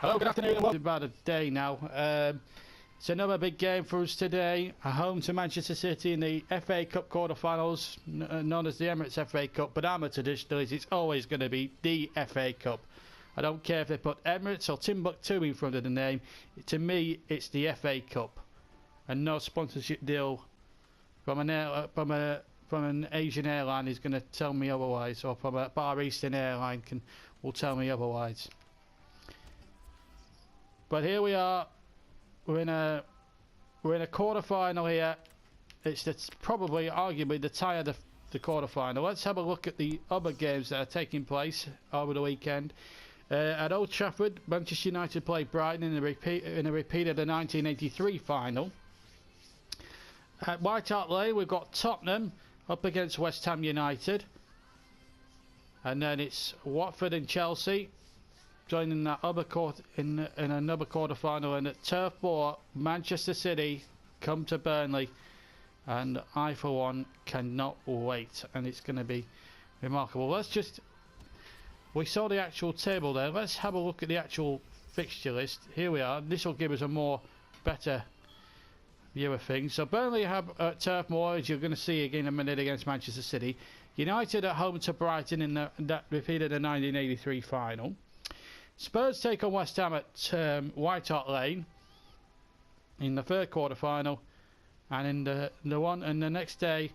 Hello, good afternoon. About a day now. It's another big game for us today. Home to Manchester City in the FA Cup quarter-finals, known as the Emirates FA Cup. But I'm a traditionalist. It's always going to be the FA Cup. I don't care if they put Emirates or Timbuktu in front of the name. To me, it's the FA Cup, and no sponsorship deal from an Asian airline is going to tell me otherwise, or from a Far Eastern airline will tell me otherwise. But here we are. We're in a quarter-final here. It's probably, arguably, the tie of the quarter-final. Let's have a look at the other games that are taking place over the weekend. At Old Trafford, Manchester United played Brighton in a repeat of the 1983 final. At White Hart Lane, we've got Tottenham up against West Ham United, and then it's Watford and Chelsea joining that other in another quarter-final. And at Turf Moor, Manchester City come to Burnley, and I for one cannot wait, and it's going to be remarkable. We saw the actual table there. Let's have a look at the actual fixture list. Here we are. This will give us a better view of things. So Burnley have at Turf Moor, as you're going to see again in a minute, against Manchester City. United at home to Brighton in that repeat of the 1983 final. Spurs take on West Ham at White Hart Lane in the third quarter final, and in the next day,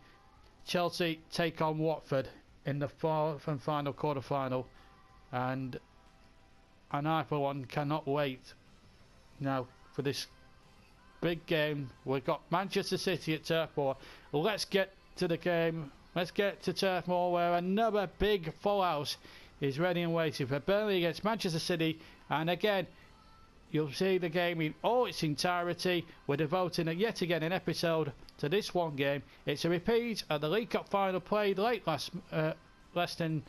Chelsea take on Watford in the fourth and final quarter final, and I for one cannot wait now for this big game. We've got Manchester City at Turf Moor. Let's get to the game. Let's get to Turf Moor, where another big full house is ready and waiting for Burnley against Manchester City. And again, you'll see the game in all its entirety. We're devoting yet again an episode to this one game. It's a repeat of the League Cup final played less than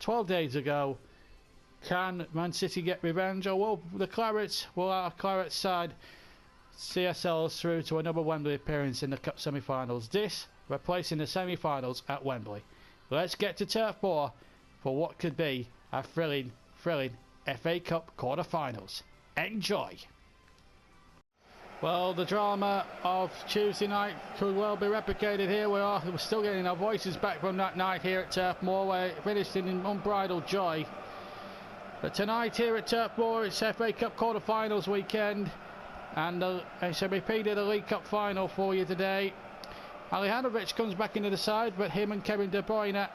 12 days ago. Can Man City get revenge, or will our Clarets side see ourselves through to another Wembley appearance in the Cup semi-finals? This replacing the semi-finals at Wembley. Let's get to Turf Moor for what could be a thrilling FA Cup quarter-finals. Enjoy! Well, the drama of Tuesday night could well be replicated here. We're still getting our voices back from that night here at Turf Moor, where it finished in unbridled joy. But tonight here at Turf Moor, it's FA Cup quarter-finals weekend, and it's a repeat of the League Cup final for you today. Alejandrovic comes back into the side, but him and Kevin De Bruyne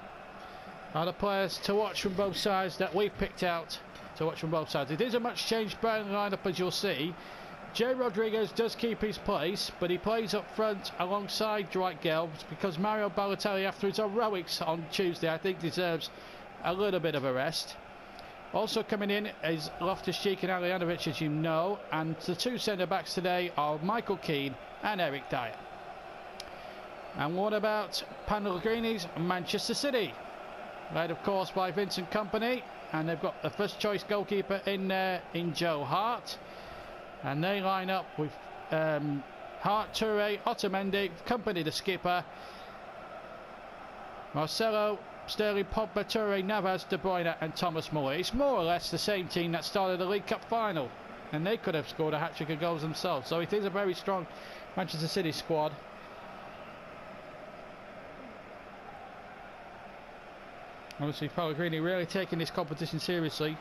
are the players to watch from both sides that we've picked out to watch from both sides. It is a much changed Burnley lineup, as you'll see. Jay Rodriguez does keep his place, but he plays up front alongside Dwight Gale, because Mario Balotelli, after his heroics on Tuesday, I think deserves a little bit of a rest. Also coming in is Loftus-Cheek and Alejandrovic, as you know, and the two centre-backs today are Michael Keane and Eric Dyer. And what about Pellegrini's Manchester City? Led, of course, by Vincent Kompany, and they've got the first choice goalkeeper in there in Joe Hart, and they line up with Hart, Toure, Otamendi, Kompany the skipper, Marcelo, Sterling, Pogba, Toure, Navas, De Bruyne and Thomas Muller. It's more or less the same team that started the League Cup final, and they could have scored a hat-trick of goals themselves, so it is a very strong Manchester City squad. Obviously, Pellegrini really taking this competition seriously.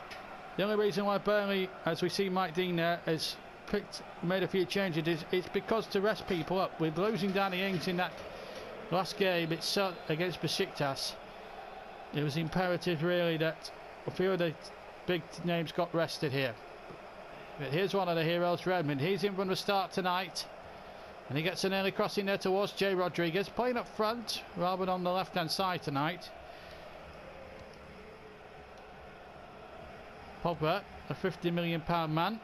The only reason why Burnley, as we see Mike Dean there, has made a few changes is it's because to rest people up. With losing Danny Ings in that last game against Besiktas, it was imperative really that a few of the big names got rested here. But here's one of the heroes, Redmond. He's in from the start tonight, and he gets an early cross in there towards Jay Rodriguez, playing up front rather than on the left-hand side tonight. Pogba, a £50 million man.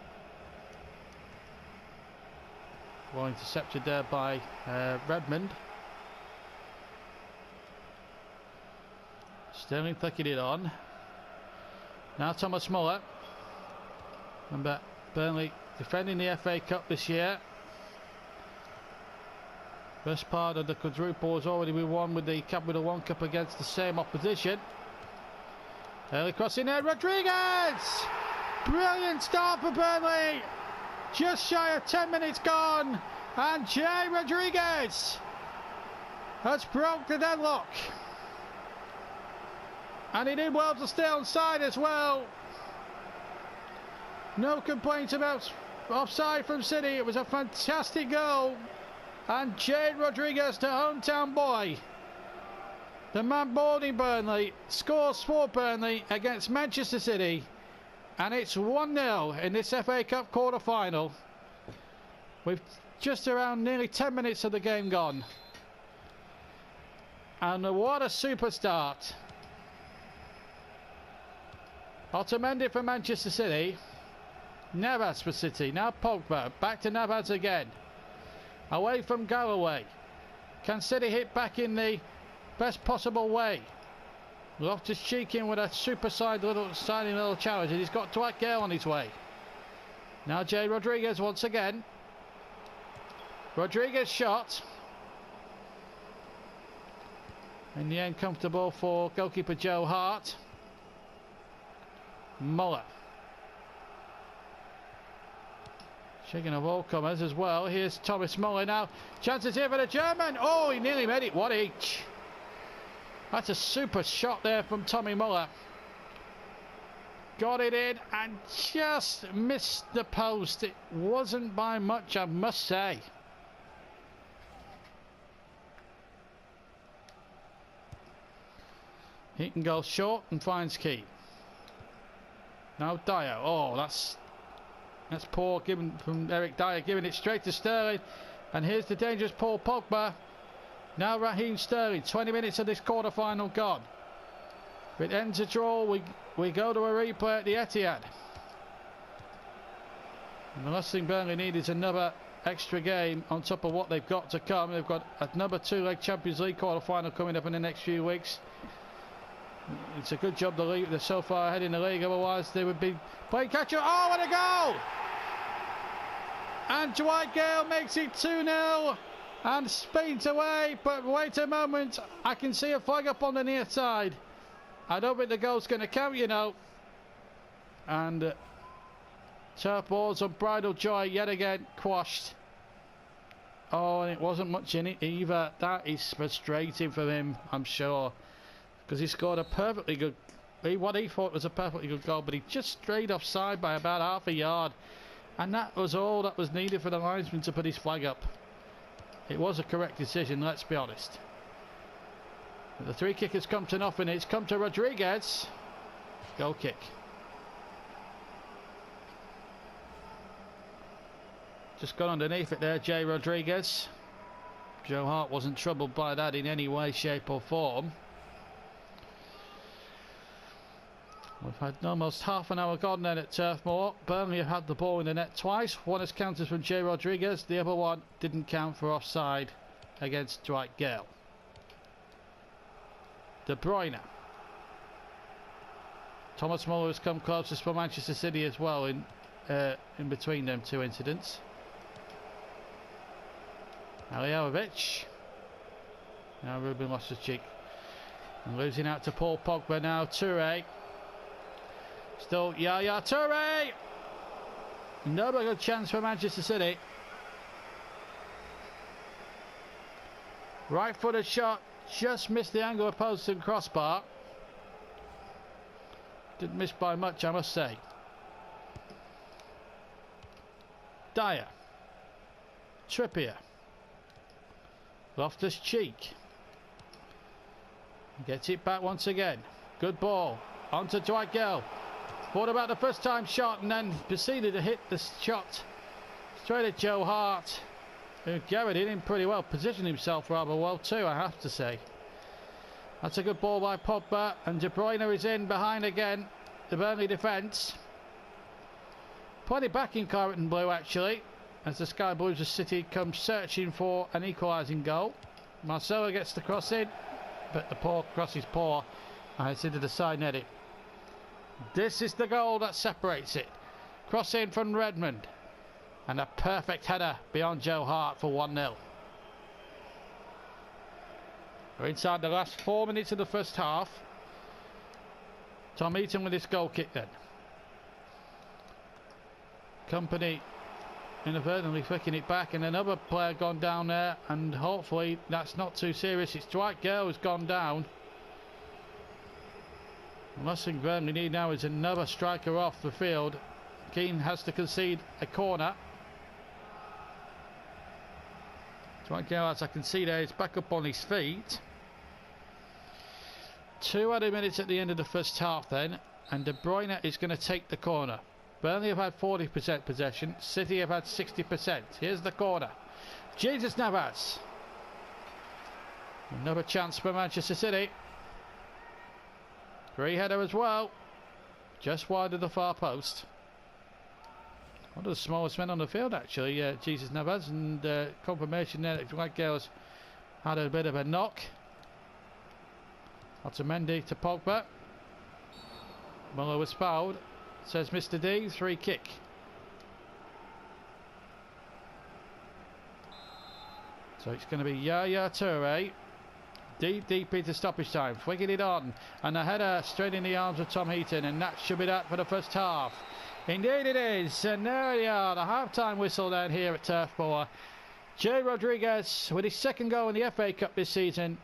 Well intercepted there by Redmond. Sterling flicking it on. Now Thomas Muller. Remember, Burnley defending the FA Cup this year. First part of the quadruple has already been won with the Capital One Cup against the same opposition. Early crossing there, Rodriguez! Brilliant start for Burnley. Just shy of 10 minutes gone. And Jay Rodriguez has broke the deadlock. And he did well to stay on side as well. No complaints about offside from City. It was a fantastic goal. And Jade Rodriguez, the hometown boy, the man born in Burnley, scores for Burnley against Manchester City. And it's 1-0 in this FA Cup quarter-final, with just around nearly 10 minutes of the game gone. And what a super start. Otamendi for Manchester City. Navas for City. Now Pogba. Back to Navas again. Away from Galloway. Can City hit back in the best possible way? Loftus-Cheek in with a super side signing little challenge, and he's got Dwight Gale on his way. Now Jay Rodriguez once again. Rodriguez shot. In the end, comfortable for goalkeeper Joe Hart. Muller. Shaking of all comers as well. Here's Thomas Muller now. Chances here for the German. Oh, he nearly made it. One each. That's a super shot there from Tommy Muller. Got it in and just missed the post. It wasn't by much, I must say. He can go short and finds Key. Now Dyer. Oh, that's poor given from Eric Dyer, giving it straight to Sterling. And here's the dangerous Paul Pogba. Now Raheem Sterling. 20 minutes of this quarter-final gone. If it ends a draw, we go to a replay at the Etihad. And the last thing Burnley need is another extra game on top of what they've got to come. They've got another two-leg Champions League quarter-final coming up in the next few weeks. It's a good job they're so far ahead in the league, otherwise they would be playing catch up. Oh, what a goal! And Dwight Gale makes it 2-0 and speeds away, but wait a moment, I can see a flag up on the near side. I don't think the goal's going to count, you know. And Turf Wars unbridled joy yet again quashed. Oh, and it wasn't much in it either. That is frustrating for him, I'm sure. Because he scored a perfectly good, what he thought was a perfectly good goal, but he just strayed offside by about half a yard. And that was all that was needed for the linesman to put his flag up. It was a correct decision, let's be honest. But the free kick has come to nothing. It's come to Rodriguez. Goal kick. Just got underneath it there, Jay Rodriguez. Joe Hart wasn't troubled by that in any way, shape or form. We've had almost half an hour gone then at Turf Moor. Burnley have had the ball in the net twice. One has counted from Jay Rodriguez. The other one didn't count for offside against Dwight Gale. De Bruyne. Thomas Muller has come closest for Manchester City as well in between them two incidents. Aliovic. Now Ruben Loftus-Cheek. And losing out to Paul Pogba now. Toure. Still Yaya Toure. Another good chance for Manchester City. Right footed shot. Just missed the angle of post and crossbar. Didn't miss by much, I must say. Dyer. Trippier. Loftus-Cheek. Gets it back once again. Good ball. On to Dwight Gale. Thought about the first time shot and then proceeded to hit the shot straight at Joe Hart, who carried it in pretty well, positioned himself rather well too, I have to say. That's a good ball by Pogba, and De Bruyne is in behind again the Burnley defence. Plenty back in claret and blue actually, as the Sky Blues of City come searching for an equalising goal. Marcelo gets the cross in, but the cross is poor and it's into the side netting. This is the goal that separates it. Cross in from Redmond. And a perfect header beyond Joe Hart for 1-0. We're inside the last 4 minutes of the first half. Tom Eaton with his goal kick then. Company inadvertently flicking it back, and another player gone down there, and hopefully that's not too serious. It's Dwight Gale who's gone down. The last thing Burnley need now is another striker off the field. Keane has to concede a corner. Dwight Gale, as I can see there, is back up on his feet. 2 added minutes at the end of the first half then, and De Bruyne is going to take the corner. Burnley have had 40% possession, City have had 60%. Here's the corner. Jesus Navas. Another chance for Manchester City. Free header as well. Just wide of the far post. One of the smallest men on the field actually, Jesus Navas, and confirmation there that Dwight Gale's had a bit of a knock. Otamendi to Pogba. Muller was fouled, says Mr. D. Free kick. So it's going to be Yaya Toure. Deep into stoppage time, flicking it on, and a header straight in the arms of Tom Heaton, and that should be that for the first half. Indeed it is, and there we are, the half-time whistle down here at Turf Moor. Jay Rodriguez, with his second goal in the FA Cup this season,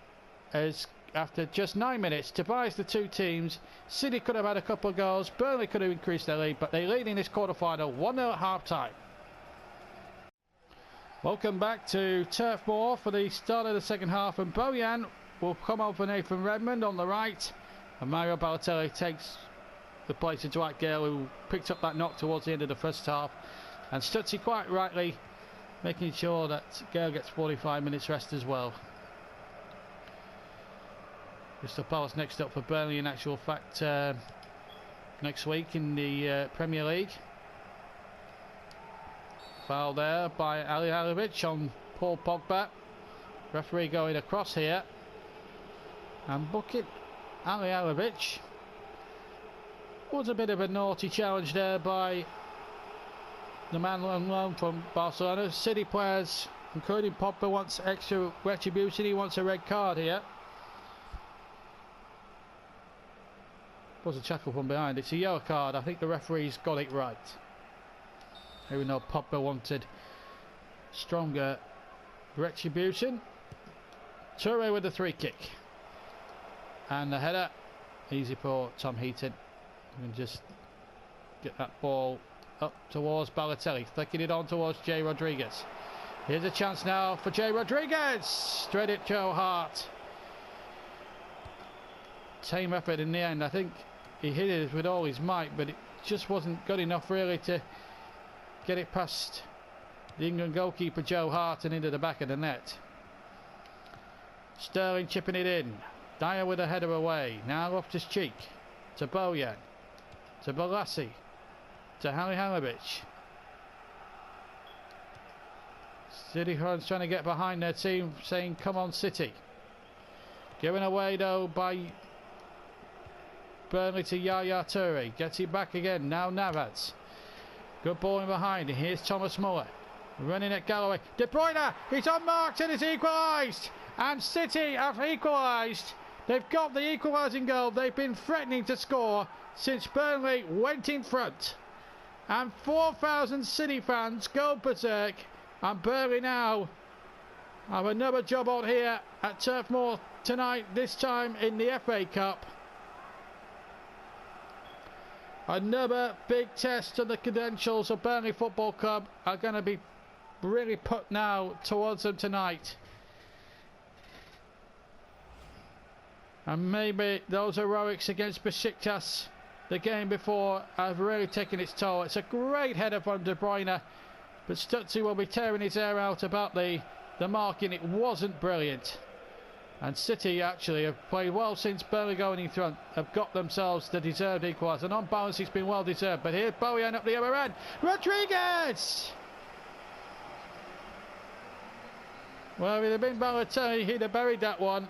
has, after just 9 minutes, divides the two teams. City could have had a couple of goals, Burnley could have increased their lead, but they lead in this quarter-final 1-0 at half-time. Welcome back to Turf Moor for the start of the second half, and Bojan will come on for Nathan Redmond on the right, and Mario Balotelli takes the place of Dwight Gale, who picked up that knock towards the end of the first half, and Stutzy quite rightly making sure that Gale gets 45 minutes rest as well. Crystal Palace next up for Burnley, in actual fact, next week in the Premier League. Foul there by Ali Halilovic on Paul Pogba. Referee going across here and booking Ali Halilovic. Was a bit of a naughty challenge there by the man on loan from Barcelona. City players, including Pogba, wants extra retribution. He wants a red card here. Was a chuckle from behind. It's a yellow card. I think the referee's got it right. Even though Pogba wanted stronger retribution. Toure with the free kick. And the header. Easy for Tom Heaton. And just get that ball up towards Balotelli. Flicking it on towards Jay Rodriguez. Here's a chance now for Jay Rodriguez. Straight at Joe Hart. Tame effort in the end. I think he hit it with all his might, but it just wasn't good enough really to get it past the England goalkeeper Joe Hart and into the back of the net. Sterling chipping it in. Dyer with a header away. Now Loftus-Cheek to Bojan, to Balassi, to Halilovic. City fans trying to get behind their team, saying come on City. Given away though by Burnley to Yaya Toure. Gets it back again. Now Navas. Good ball in behind. Here's Thomas Muller. Running at Galloway. De Bruyne. He's unmarked and it's equalised. And City have equalised. They've got the equalising goal. They've been threatening to score since Burnley went in front. And 4,000 City fans go berserk. And Burnley now have another job on here at Turf Moor tonight. This time in the FA Cup. Another big test of the credentials of Burnley Football Club are going to be really put now towards them tonight. And maybe those heroics against Besiktas the game before have really taken its toll. It's a great header from De Bruyne, but Stutzy will be tearing his hair out about the marking. It wasn't brilliant. And City actually have played well since Burnley going in front, have got themselves the deserved equaliser. And on balance it's been well deserved. But here Bojan up the other end. Rodriguez! Well, if it had been Balotelli, he'd have buried that one.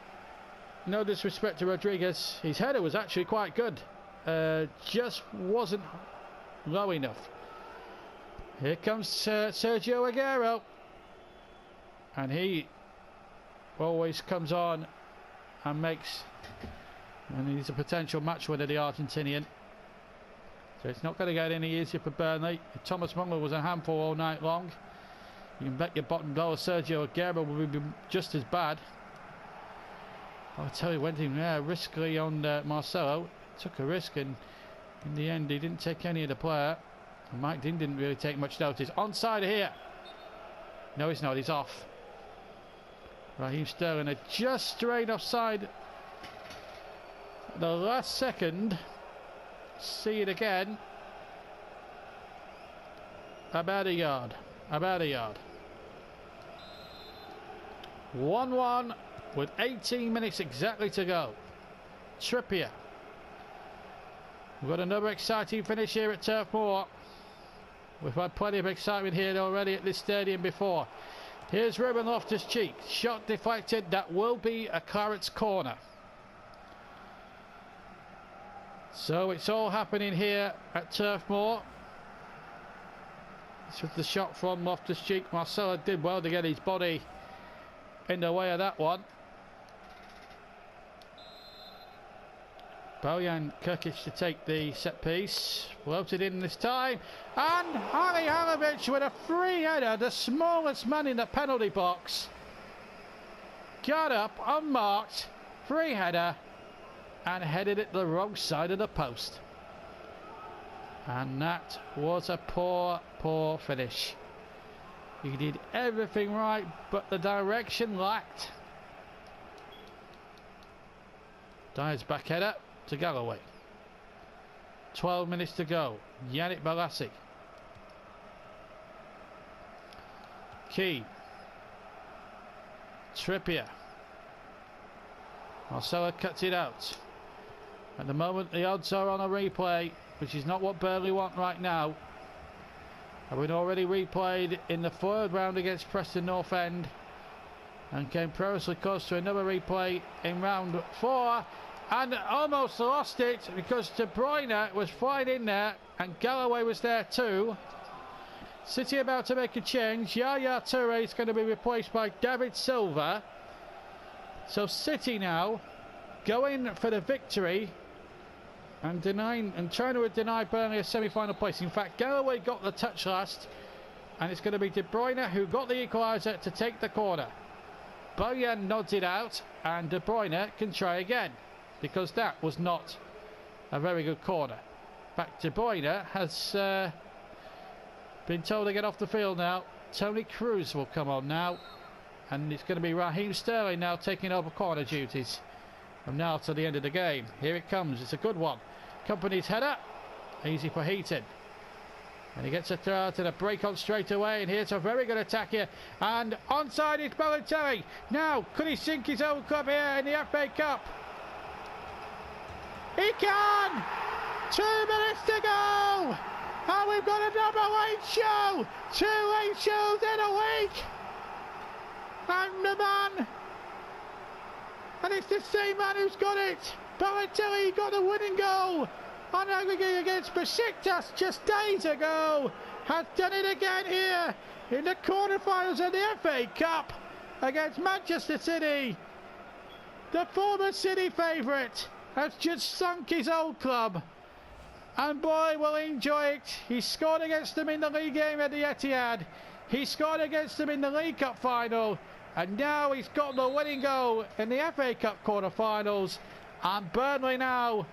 No disrespect to Rodriguez. His header was actually quite good. Just wasn't low enough. Here comes Sergio Aguero. And he always comes on and makes, and he's a potential match winner, the Argentinian. So it's not going to get any easier for Burnley. If Thomas Muller was a handful all night long, you can bet your bottom dollar Sergio Aguero will be just as bad. I'll tell you, went in there riskily on Marcelo. Took a risk, and in the end he didn't take any of the player. And Mike Dean didn't really take much notice. Onside here. No, he's not. He's off. Raheem Sterling are just straight offside. The last second. See it again. About a yard. About a yard. 1-1 with 18 minutes exactly to go. Trippier. We've got another exciting finish here at Turf Moor. We've had plenty of excitement here already at this stadium before. Here's Ruben Loftus-Cheek. Shot deflected. That will be a Claret's corner. So it's all happening here at Turf Moor. This was the shot from Loftus-Cheek. Marcelo did well to get his body in the way of that one. Bojan Krkic to take the set piece. Floated in this time. And Halihalovic with a free header, the smallest man in the penalty box. Got up, unmarked, free header, and headed it the wrong side of the post. And that was a poor, poor finish. He did everything right, but the direction lacked. Dyer's back header to Galloway. 12 minutes to go. Yannick Bolasie. Key. Trippier. Marcelo cuts it out. At the moment the odds are on a replay, which is not what Burnley want right now. Have been already replayed in the third round against Preston North End, and came perilously close to another replay in round 4, and almost lost it because De Bruyne was flying in there and Galloway was there too. City about to make a change. Yaya Toure is going to be replaced by David Silva. So City now going for the victory and trying to deny Burnley a semi-final place. In fact, Galloway got the touch last, and it's going to be De Bruyne who got the equaliser to take the corner. Bojan nods it out, and De Bruyne can try again, because that was not a very good corner. In fact, De Bruyne has been told to get off the field now. Tony Cruz will come on now, and it's going to be Raheem Sterling now taking over corner duties from now to the end of the game. Here it comes. It's a good one. Company's header. Easy for Heaton. And he gets a throw out and a break on straight away. And here's a very good attack here. And onside is Balotelli. Now, could he sink his own club here in the FA Cup? He can! 2 minutes to go! And we've got another late show! 2 late shows in a week! And the man... And it's the same man who's got it. Balotelli got the winning goal on aggregate against Besiktas just days ago. Has done it again here in the quarterfinals of the FA Cup against Manchester City. The former City favourite has just sunk his old club. And boy, will he enjoy it. He scored against them in the league game at the Etihad. He scored against them in the League Cup final. And now he's got the winning goal in the FA Cup quarter-finals. And Burnley now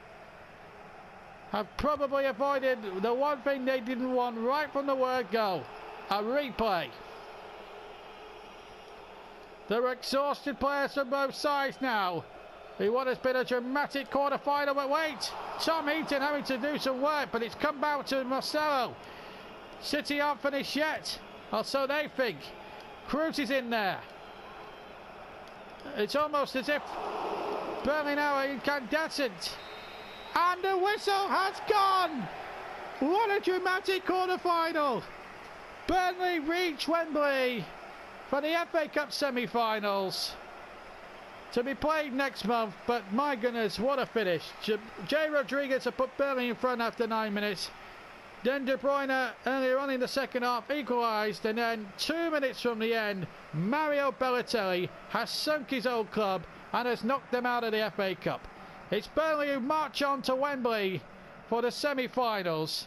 have probably avoided the one thing they didn't want right from the word go. A replay. There are exhausted players from both sides now. In what has been a dramatic quarter-final, but wait! Tom Heaton having to do some work, but it's come back to Marcelo. City aren't finished yet, or so they think. Cruz is in there. It's almost as if Burnley now are incandescent. And the whistle has gone! What a dramatic quarter-final! Burnley reach Wembley for the FA Cup semi-finals to be played next month, but my goodness, what a finish. Jay Rodriguez have put Burnley in front after 9 minutes. Then De Bruyne earlier on in the second half equalised, and then 2 minutes from the end, Mario Balotelli has sunk his old club and has knocked them out of the FA Cup. It's Burnley who march on to Wembley for the semi-finals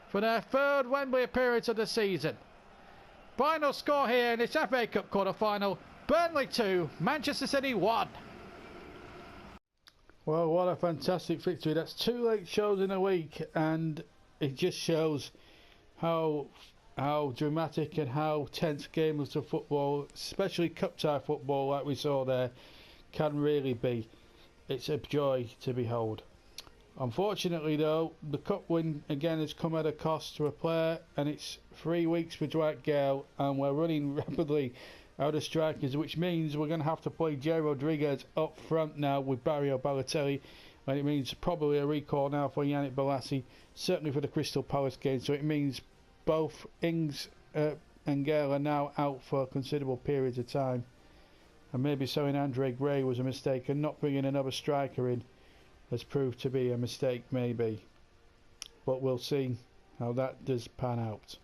for their third Wembley appearance of the season. Final score here in this FA Cup quarter-final: Burnley 2, Manchester City 1. Well, what a fantastic victory. That's 2 late shows in a week, and it just shows how dramatic and how tense games of football, especially cup-tie football like we saw there, can really be. It's a joy to behold. Unfortunately though, the cup win again has come at a cost to a player, and it's 3 weeks for Dwight Gale, and we're running rapidly out of strikers, which means we're going to have to play Jay Rodriguez up front now with Barrio Balotelli, and it means probably a recall now for Yannick Bolasie, certainly for the Crystal Palace game. So it means both Ings and Gale are now out for considerable periods of time, and maybe selling Andre Gray was a mistake, and not bringing another striker in has proved to be a mistake, maybe, but we'll see how that does pan out.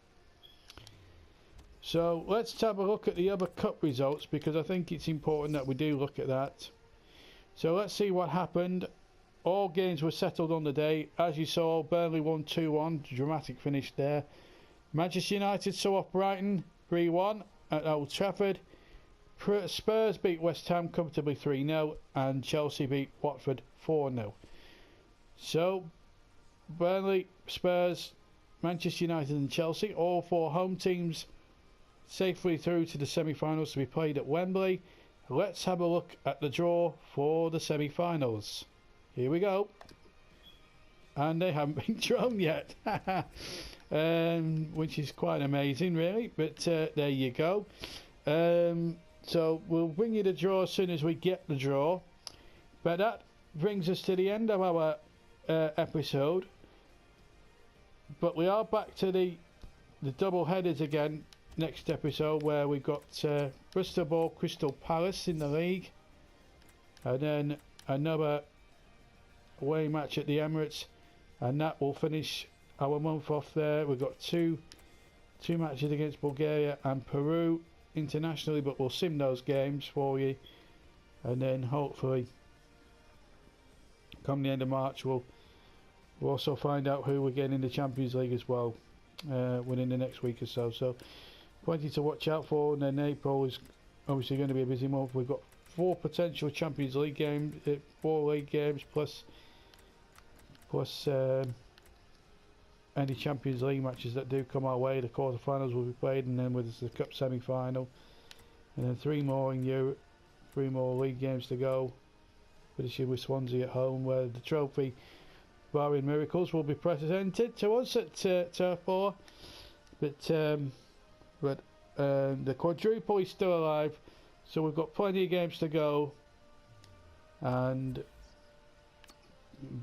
So let's have a look at the other cup results, because I think it's important that we do look at that. So let's see what happened. All games were settled on the day. As you saw, Burnley won 2-1, dramatic finish there. Manchester United saw off Brighton 3-1 at Old Trafford. Spurs beat West Ham comfortably 3-0, and Chelsea beat Watford 4-0. So Burnley, Spurs, Manchester United and Chelsea, all 4 home teams, safely through to the semi-finals to be played at Wembley. Let's have a look at the draw for the semi-finals. Here we go. And they haven't been drawn yet, which is quite amazing really, but there you go. So we'll bring you the draw as soon as we get the draw. But that brings us to the end of our episode. But we are back to the double headers again next episode, where we've got Bristol Ball Crystal Palace in the league, and then another away match at the Emirates, and that will finish our month off there. We've got two matches against Bulgaria and Peru internationally, but we'll sim those games for you, and then hopefully come the end of March we'll also find out who we're getting in the Champions League as well within the next week or so. So plenty to watch out for, and then April is obviously going to be a busy month. We've got 4 potential Champions League games, 4 league games plus any Champions League matches that do come our way. The quarterfinals will be played, and then with the Cup semi-final, and then 3 more in Europe, 3 more league games to go, finishing with Swansea at home, where the trophy, barring miracles, will be presented to us at Turf 4. But the quadruple is still alive, so we've got plenty of games to go,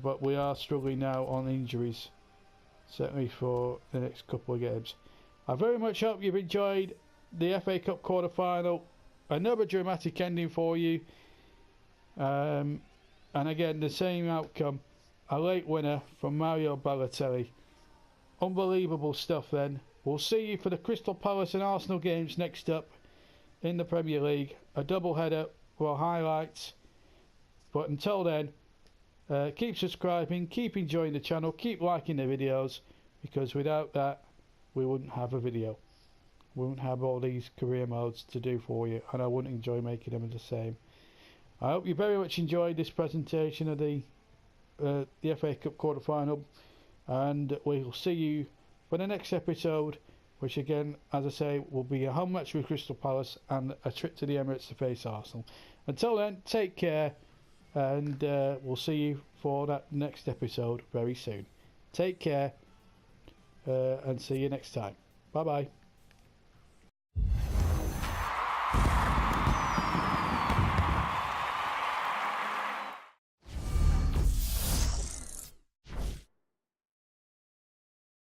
but we are struggling now on injuries, certainly for the next couple of games. I very much hope you've enjoyed the FA Cup quarter final. Another dramatic ending for you, and again the same outcome, a late winner from Mario Balotelli. Unbelievable stuff. Then we'll see you for the Crystal Palace and Arsenal games next up in the Premier League, a double header for highlights. But until then, keep subscribing, keep enjoying the channel, keep liking the videos, because without that we wouldn't have a video. We wouldn't have all these career modes to do for you, and I wouldn't enjoy making them the same. I hope you very much enjoyed this presentation of the FA Cup quarter final, and we'll see you for the next episode, which again, as I say, will be a home match with Crystal Palace and a trip to the Emirates to face Arsenal. Until then, take care, and we'll see you for that next episode very soon. Take care, and see you next time. Bye bye.